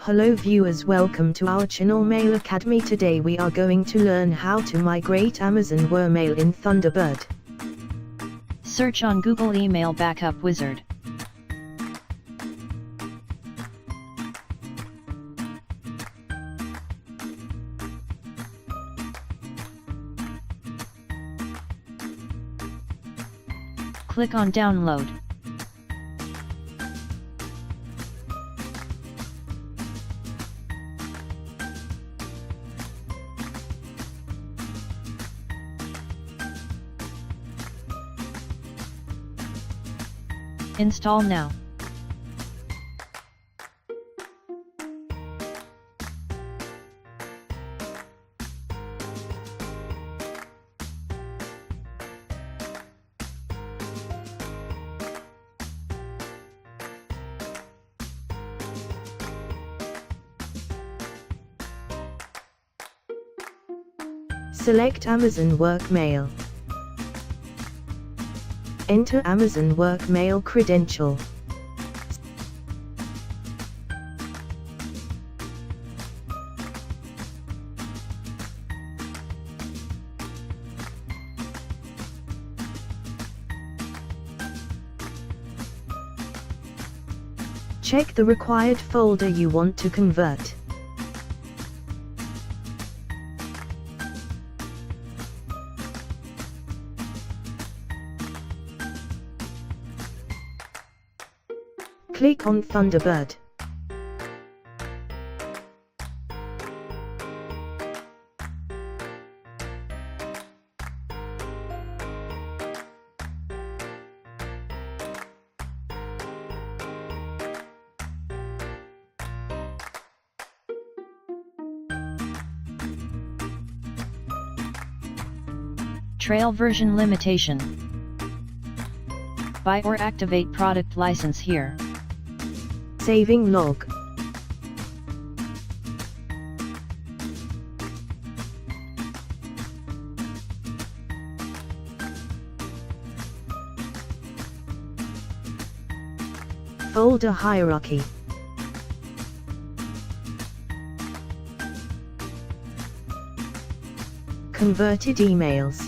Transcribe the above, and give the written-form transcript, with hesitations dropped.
Hello viewers, welcome to our channel Mail Academy. Today we are going to learn how to migrate Amazon Workmail in Thunderbird. Search on Google Email Backup Wizard. Click on Download. Install now. Select Amazon Workmail. Enter Amazon Workmail credential. Check the required folder you want to convert. Click on Thunderbird. Trail version limitation. Buy or activate product license here. Saving log. Folder hierarchy. Converted emails.